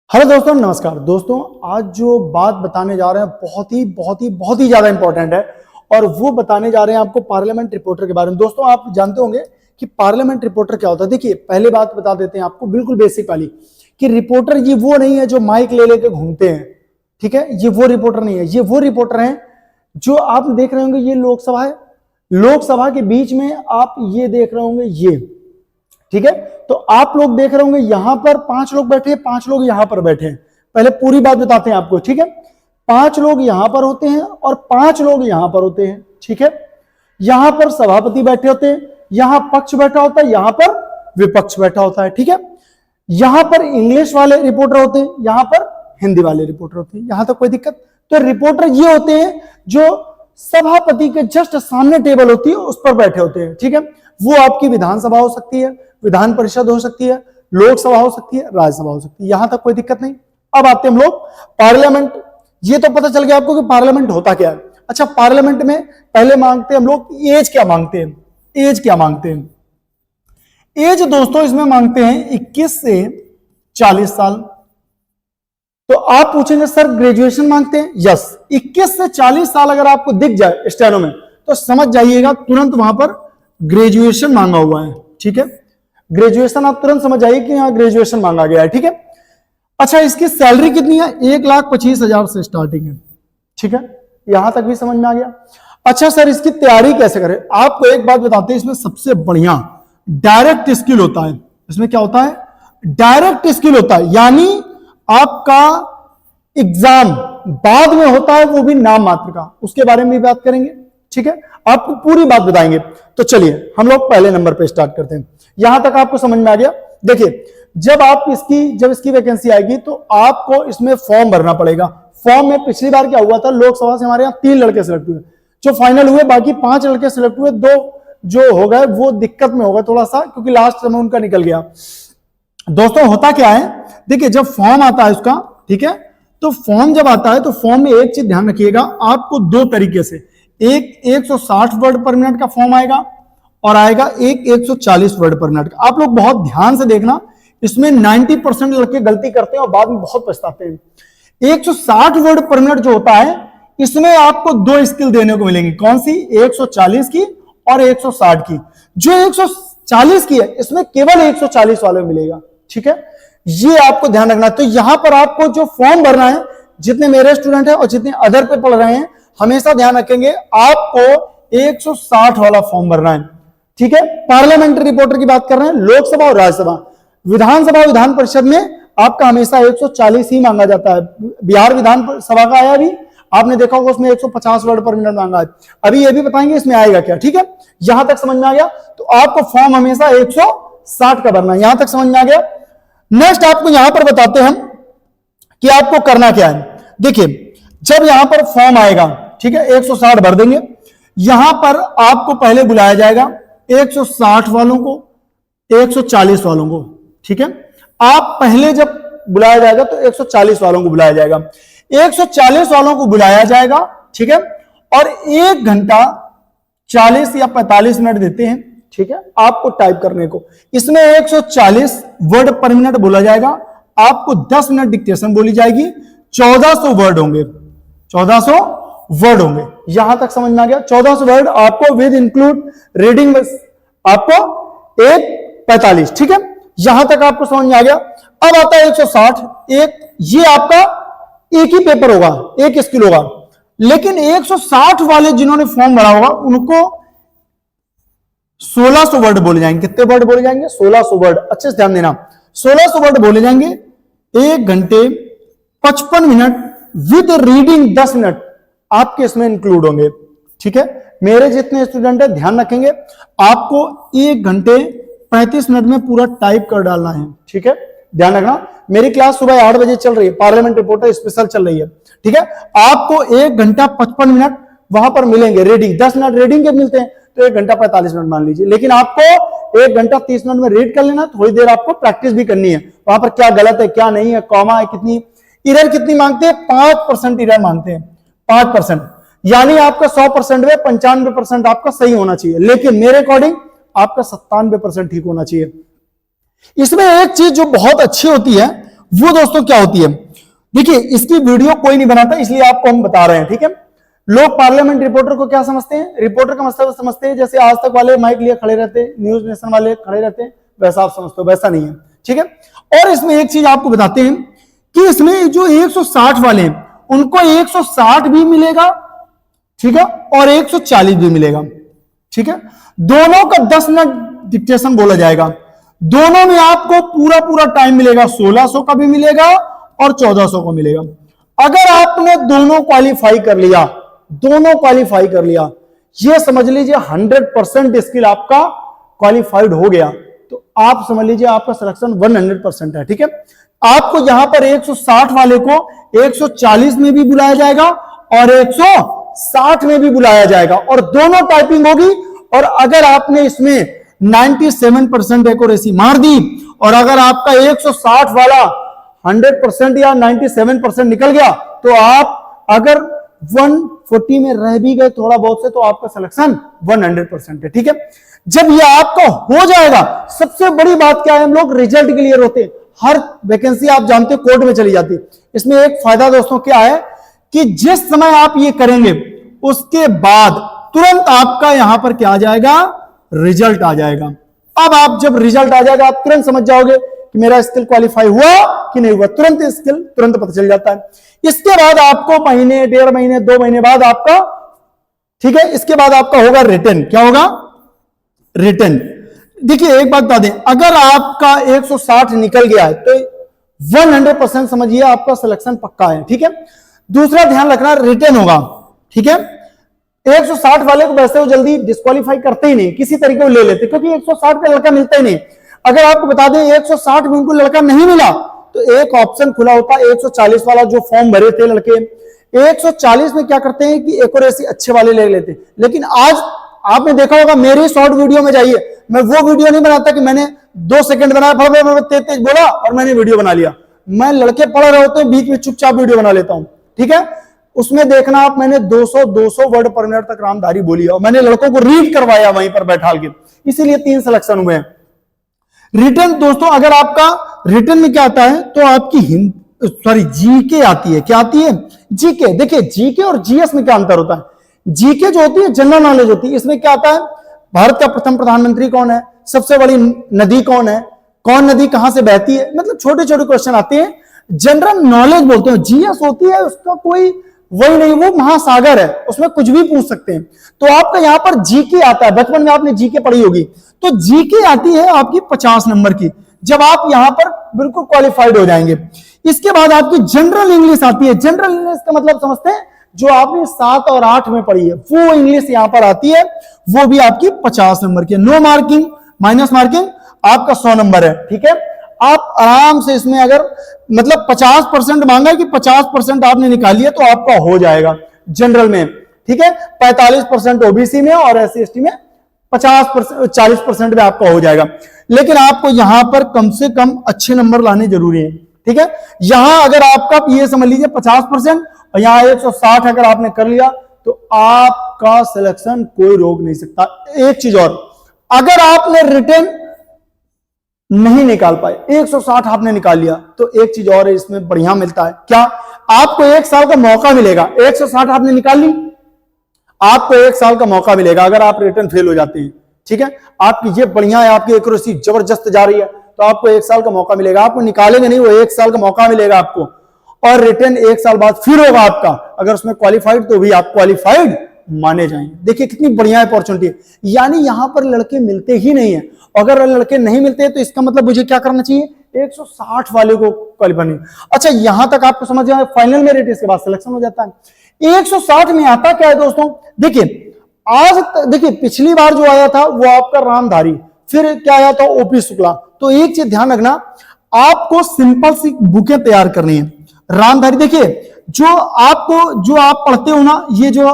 Hello दोस्तों, नमस्कार दोस्तों। आज जो बात बताने जा रहे हैं बहुत ही ज्यादा इंपॉर्टेंट है और वो बताने जा रहे हैं आपको पार्लियामेंट रिपोर्टर के बारे में। दोस्तों, आप जानते होंगे कि पार्लियामेंट रिपोर्टर क्या होता है। देखिए, पहले बात बता देते हैं आपको बिल्कुल बेसिक वाली कि रिपोर्टर ये वो नहीं है जो माइक ले लेके घूमते हैं। ठीक है, ये वो रिपोर्टर नहीं है। ये वो रिपोर्टर हैं जो आप देख रहे होंगे, ये लोकसभा है, लोकसभा के बीच में आप ये देख रहे होंगे ये। ठीक है, तो आप लोग देख रहे होंगे यहां पर 5 लोग बैठे हैं, 5 लोग यहां पर बैठे हैं। पहले पूरी बात बताते हैं आपको। ठीक है, 5 लोग यहां पर होते हैं और 5 लोग यहां पर होते हैं। ठीक है, यहां पर सभापति बैठे होते हैं, यहां पक्ष बैठा होता है, यहां पर विपक्ष बैठा होता है। ठीक है, यहां पर इंग्लिश वाले रिपोर्टर होते हैं, यहां पर हिंदी वाले रिपोर्टर होते हैं। यहां तक कोई दिक्कत? तो रिपोर्टर ये होते हैं जो सभापति के जस्ट सामने टेबल होती है उस पर बैठे होते हैं। ठीक है, वो आपकी विधानसभा हो सकती है, विधान परिषद हो सकती है, लोकसभा हो सकती है, राज्यसभा हो सकती है। यहां तक कोई दिक्कत नहीं। अब आते हैं हम लोग पार्लियामेंट। ये तो पता चल गया आपको कि पार्लियामेंट होता क्या है। अच्छा, पार्लियामेंट में पहले मांगते हैं हम लोग एज क्या मांगते हैं। एज क्या मांगते हैं? एज दोस्तों इसमें मांगते हैं 21 से 40 साल। तो आप पूछेंगे सर ग्रेजुएशन मांगते हैं? यस, 21 से 40 साल अगर आपको दिख जाए स्टेनो में तो समझ जाइएगा तुरंत वहां पर ग्रेजुएशन मांगा हुआ है। ठीक है, ग्रेजुएशन आप तुरंत समझ जाइए कि यहां ग्रेजुएशन मांगा गया है। ठीक है, अच्छा इसकी सैलरी कितनी है? 1,25,000 से स्टार्टिंग है। ठीक है, यहां तक भी समझ में आ गया। अच्छा सर इसकी तैयारी कैसे करें? आपको एक बात बताते हैं, इसमें सबसे बढ़िया डायरेक्ट स्किल होता है। इसमें क्या होता है? डायरेक्ट स्किल होता है, यानी आपका एग्जाम बाद में होता है, वो भी नाम मात्र का। उसके बारे में भी बात करेंगे। ठीक है, आपको पूरी बात बताएंगे। तो चलिए हम लोग पहले नंबर पे स्टार्ट करते हैं। यहां तक आपको समझ में आ गया। देखिए, जब इसकी वैकेंसी आएगी तो आपको इसमें फॉर्म भरना पड़ेगा। फॉर्म में पिछली बार क्या हुआ था, लोकसभा से हमारे यहाँ 3 लड़के सिलेक्ट हुए, जो फाइनल हुए, बाकी 5 लड़के सिलेक्ट हुए। 2 जो हो गए वो दिक्कत में होगा थोड़ा सा, क्योंकि लास्ट समय उनका निकल गया। दोस्तों होता क्या है, देखिए जब फॉर्म आता है उसका, ठीक है, तो फॉर्म जब आता है तो फॉर्म में एक चीज ध्यान रखिएगा, आपको 2 तरीके से, एक 160 वर्ड पर मिनट का फॉर्म आएगा और आएगा एक 140 वर्ड पर मिनट का। आप लोग बहुत ध्यान से देखना, इसमें 90% लड़के गलती करते हैं और बाद में बहुत पछताते हैं। 160 वर्ड पर मिनट जो होता है, इसमें आपको 2 स्किल देने को मिलेंगी। कौन सी? 140 की और 160 की। जो 140 की है इसमें केवल 140 वाले मिलेगा। ठीक है, ये आपको ध्यान रखना। तो यहां पर आपको जो फॉर्म भरना है, जितने मेरे स्टूडेंट हैं और जितने अदर पे पढ़ रहे हैं, हमेशा ध्यान रखेंगे आपको 160 वाला फॉर्म भरना है। ठीक है, पार्लियामेंट्री रिपोर्टर की बात कर रहे हैं, लोकसभा और राज्यसभा। विधानसभा विधान परिषद में आपका हमेशा 140 ही मांगा जाता है। बिहार विधान सभा का आया भी, आपने देखा होगा, उसमें 150 वर्ड पर मिनट मांगा है। अभी ये भी बताएंगे इसमें आएगा क्या। ठीक है, यहां तक समझ में आ गया। तो आपको फॉर्म हमेशा 160 का भरना है। यहां तक समझ में आ गया। नेक्स्ट आपको यहां पर बताते हैं कि आपको करना क्या है। देखिए, जब यहां पर फॉर्म आएगा, ठीक है, 160 भर देंगे। यहां पर आपको पहले बुलाया जाएगा 160 वालों को, 140 वालों को। ठीक है, आप पहले जब बुलाया जाएगा तो 140 वालों को बुलाया जाएगा, 140 वालों को बुलाया जाएगा। ठीक है, और 1 घंटा 40 या 45 मिनट देते हैं, ठीक है, आपको टाइप करने को। इसमें 140 वर्ड पर मिनट बोला जाएगा, आपको 10 मिनट डिक्टेशन बोली जाएगी, 1400 वर्ड होंगे, 1400 वर्ड होंगे। यहां तक समझ में आ गया। 1400 वर्ड आपको विद इंक्लूड रीडिंग आपको 1:45। ठीक है, यहां तक आपको समझ में आ गया। अब आता है 160। ये आपका एक ही पेपर होगा, एक स्किल होगा। लेकिन 160 वाले जिन्होंने फॉर्म भरा होगा उनको 1600 वर्ड बोले जाएंगे। कितने वर्ड बोले जाएंगे? 1600 वर्ड। अच्छे से ध्यान देना, 1600 वर्ड बोले जाएंगे। 1 घंटे 55 मिनट विद रीडिंग 10 मिनट आपके इसमें इंक्लूड होंगे। ठीक है, मेरे जितने स्टूडेंट है ध्यान रखेंगे, आपको 1 घंटे 35 मिनट में पूरा टाइप कर डालना है। ठीक है, ध्यान रखना। मेरी क्लास सुबह 8 बजे चल रही है, पार्लियामेंट रिपोर्टर स्पेशल चल रही है। ठीक है, आपको 1 घंटा 55 मिनट वहां पर मिलेंगे। रीडिंग 10 मिनट रीडिंग के मिलते हैं, तो 1 घंटा 45 मिनट मान लीजिए। लेकिन आपको 1 घंटा 30 मिनट में रीड कर लेना, थोड़ी देर आपको प्रैक्टिस भी करनी है। वहां पर क्या गलत है क्या नहीं है, कॉमा है कितनी, इरर कितनी मांगते हैं? 5% इरर मांगते हैं, 5%। यानी आपका 100% में 95% आपका सही होना चाहिए, लेकिन मेरे अकॉर्डिंग आपका 97% ठीक होना चाहिए। इसमें एक चीज जो बहुत अच्छी होती है वो दोस्तों क्या होती है, देखिए इसकी वीडियो कोई नहीं बनाता, इसलिए आपको हम बता रहे हैं, ठीक है। लोग पार्लियामेंट रिपोर्टर को क्या समझते हैं, रिपोर्टर का मतलब समझते हैं जैसे आज तक वाले माइक लिए खड़े रहते हैं, न्यूज नेशन वाले खड़े रहते हैं, वैसा आप समझते हो, वैसा नहीं है, ठीक है। और इसमें एक चीज आपको बताते हैं कि इसमें जो 160 वाले हैं उनको 160 भी मिलेगा, ठीक है, और 140 भी मिलेगा, ठीक है। दोनों का 10 मिनट डिक्टेशन बोला जाएगा, दोनों में आपको पूरा पूरा टाइम मिलेगा, 1600 का भी मिलेगा और 1400 का मिलेगा। अगर आपने दोनों क्वालिफाई कर लिया, दोनों क्वालिफाई कर लिया, ये समझ लीजिए 100% स्किल आपका क्वालिफाइड हो गया, तो आप समझ लीजिए आपका सिलेक्शन 100% है, ठीक है। आपको यहां पर 160 वाले को 140 में भी बुलाया जाएगा और 160 में भी बुलाया जाएगा, और दोनों टाइपिंग होगी। और अगर आपने इसमें 97% एक्यूरेसी मार दी और अगर आपका 160 वाला 100% या 97% निकल गया, तो आप अगर 140 में रह भी गए थोड़ा बहुत से, तो आपका सिलेक्शन 100% है, ठीक है। जब ये आपका हो जाएगा, सबसे बड़ी बात क्या है, हम लोग रिजल्ट क्लियर होते हैं, हर वैकेंसी आप जानते हो कोर्ट में चली जाती है। इसमें एक फायदा दोस्तों क्या है कि जिस समय आप ये करेंगे उसके बाद तुरंत आपका यहां पर क्या आ जाएगा, रिजल्ट आ जाएगा। अब आप जब रिजल्ट आ जाएगा आप तुरंत समझ जाओगे कि मेरा स्किल क्वालिफाई हुआ कि नहीं हुआ, तुरंत स्किल तुरंत पता चल जाता है। इसके बाद आपको महीने, 1.5 महीने, 2 महीने बाद आपका, ठीक है, इसके बाद आपका होगा रिटर्न। क्या होगा, रिटर्न। देखिए एक बात बता दें, अगर आपका 160 निकल गया है तो 100% समझिए आपका सिलेक्शन पक्का है, ठीक है। दूसरा ध्यान रखना, रिटर्न होगा, ठीक है। 160 वाले को वैसे वो जल्दी डिस्क्वालीफाई करते ही नहीं, किसी तरीके को ले लेते, क्योंकि 160 पे लड़का मिलता ही नहीं। अगर आपको बता दें 160 में उनको लड़का नहीं मिला तो एक ऑप्शन खुला होता है 140 वाला, जो फॉर्म भरे थे लड़के 140 में क्या करते हैं कि एक्यूरेसी अच्छे वाले ले लेते। लेकिन आज आपने देखा होगा, मेरी शॉर्ट वीडियो में जाइए, मैं वो वीडियो नहीं बनाता कि मैंने 2 सेकंड बनाया, तेज बोला और मैंने वीडियो बना लिया। मैं लड़के पढ़ रहे होते हैं, बीच में चुपचाप वीडियो बना लेता हूं, ठीक है। उसमें देखना आप, मैंने 200 वर्ड पर मिनट तक रामधारी बोली और मैंने लड़कों को रीड करवाया वहीं पर बैठा के, इसीलिए 3 सिलेक्शन हुए हैं। रिटर्न दोस्तों, अगर आपका रिटर्न में क्या आता है तो आपकी जीके आती है। क्या आती है, जीके। देखिए जीके और जीएस में क्या अंतर होता है, जीके जो होती है जनरल नॉलेज होती है, इसमें क्या आता है, भारत का प्रथम प्रधानमंत्री कौन है, सबसे बड़ी नदी कौन है, कौन नदी कहां से बहती है, मतलब छोटे छोटे क्वेश्चन आते हैं, जनरल नॉलेज बोलते हैं। जीएस होती है उसका कोई वही नहीं, वो महासागर है, उसमें कुछ भी पूछ सकते हैं। तो आपका यहां पर जीके आता है, बचपन में आपने जीके पढ़ी होगी, तो जीके आती है आपकी 50 नंबर की, जब आप यहां पर बिल्कुल क्वालिफाइड हो जाएंगे। इसके बाद आपकी जनरल इंग्लिश आती है। जनरल इंग्लिश का मतलब समझते हैं, जो आपने 7 और 8 में पढ़ी है वो इंग्लिश यहां पर आती है, वो भी आपकी 50 नंबर की। नो मार्किंग, माइनस मार्किंग, आपका 100 नंबर है, ठीक है। आप आराम से इसमें अगर मतलब 50% मांगा कि 50% आपने निकाल लिया तो आपका हो जाएगा जनरल में, ठीक है। 45% ओबीसी में और एससी एसटी में 40% में आपका हो जाएगा। लेकिन आपको यहां पर कम से कम अच्छे नंबर लाने जरूरी है, ठीक है। यहां अगर आपका ये समझ लीजिए 50% और यहां 160 अगर आपने कर लिया तो आपका सिलेक्शन कोई रोक नहीं सकता। एक चीज और, अगर आपने रिटर्न नहीं निकाल पाए, 160 आपने निकाल लिया, तो एक चीज और है इसमें बढ़िया मिलता है, क्या, आपको 1 साल का मौका मिलेगा। 160 आपने निकाल ली, आपको 1 साल का मौका मिलेगा अगर आप रिटर्न फेल हो जाते हैं, ठीक है। आपकी ये बढ़िया है, आपकी एक्यूरेसी जबरदस्त जा रही है, तो आपको 1 साल का मौका मिलेगा। आपको निकालेंगे नहीं, वो 1 साल का मौका मिलेगा आपको, और रिटर्न 1 साल बाद फिर होगा आपका। अगर उसमें क्वालिफाइड तो भी आप क्वालिफाइड माने जाएंगे। देखिए कितनी बढ़िया अपॉर्चुनिटी है, यानी यहां पर लड़के मिलते ही नहीं है। अगर लड़के नहीं मिलते तो इसका मतलब मुझे क्या करना चाहिए, 160 वाले को क्वालिफाई नहीं। अच्छा यहां तक आपको समझ जाए, फाइनल मेरिट इसके बाद सिलेक्शन हो जाता है। 160 में आता क्या है दोस्तों, देखिए आज देखिए पिछली बार जो आया था वो आपका रामधारी, फिर क्या आया था ओपी शुक्ला। तो एक चीज ध्यान रखना, आपको सिंपल सी बुकें तैयार करनी है। रामधारी देखिए, जो आप पढ़ते हो ना, ये जो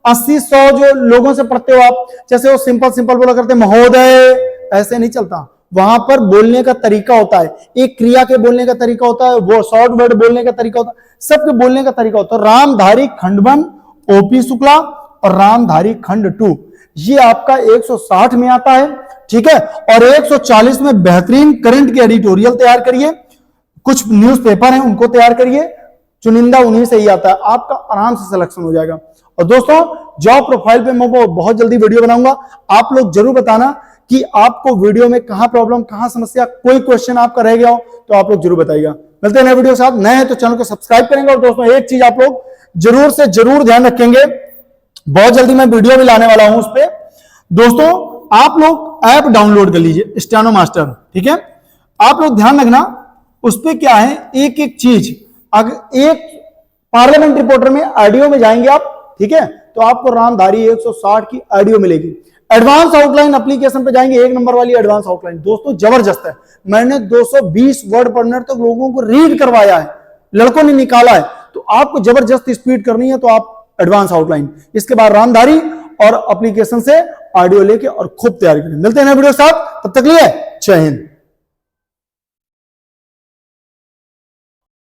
80-100 जो लोगों से पढ़ते हो आप, जैसे वो सिंपल बोला करते महोदय, ऐसे नहीं चलता। वहां पर बोलने का तरीका होता है, एक क्रिया के बोलने का तरीका होता है, वो शॉर्ट वर्ड बोलने का तरीका होता है, सबके बोलने का तरीका होता है। रामधारी खंड 1 ओपी शुक्ला और रामधारी खंड 2 ये आपका 160 में आता है, ठीक है। और 140 में बेहतरीन करंट के एडिटोरियल तैयार करिए, कुछ न्यूज़पेपर हैं उनको तैयार करिए, चुनिंदा उन्हीं से ही आता है, आपका आराम से सिलेक्शन हो जाएगा। और दोस्तों जॉब प्रोफाइल पे मैं बहुत जल्दी वीडियो बनाऊंगा, आप लोग जरूर बताना कि आपको वीडियो में कहां प्रॉब्लम, कहां समस्या, कोई क्वेश्चन आपका रह गया हो तो आप लोग जरूर बताइएगा। मिलते हैं नए वीडियो के साथ, नए हैं तो चैनल को सब्सक्राइब करेंगे। और दोस्तों एक चीज आप लोग जरूर से जरूर ध्यान रखेंगे, बहुत जल्दी मैं वीडियो भी लाने वाला हूं उस पर। दोस्तों आप लोग ऐप डाउनलोड कर लीजिए स्टेनो मास्टर, ठीक है। आप लोग ध्यान रखना उस पर क्या है, एक एक चीज, अगर एक पार्लियामेंट रिपोर्टर में ऑडियो में जाएंगे आप, ठीक है, तो आपको रामधारी 160 की ऑडियो मिलेगी। एडवांस आउटलाइन एप्लीकेशन पे जाएंगे, एक नंबर वाली एडवांस आउटलाइन दोस्तों जबरदस्त है। मैंने 220 वर्ड पर मिनट तक लोगों को रीड करवाया है, लड़कों ने निकाला है। तो आपको जबरदस्त स्पीड करनी है तो आप एडवांस आउटलाइन, इसके बाद रामधारी और एप्लीकेशन से ऑडियो लेके और खूब तैयारी करें। मिलते हैं नए वीडियो के साथ, तब तक लिए जय हिंद।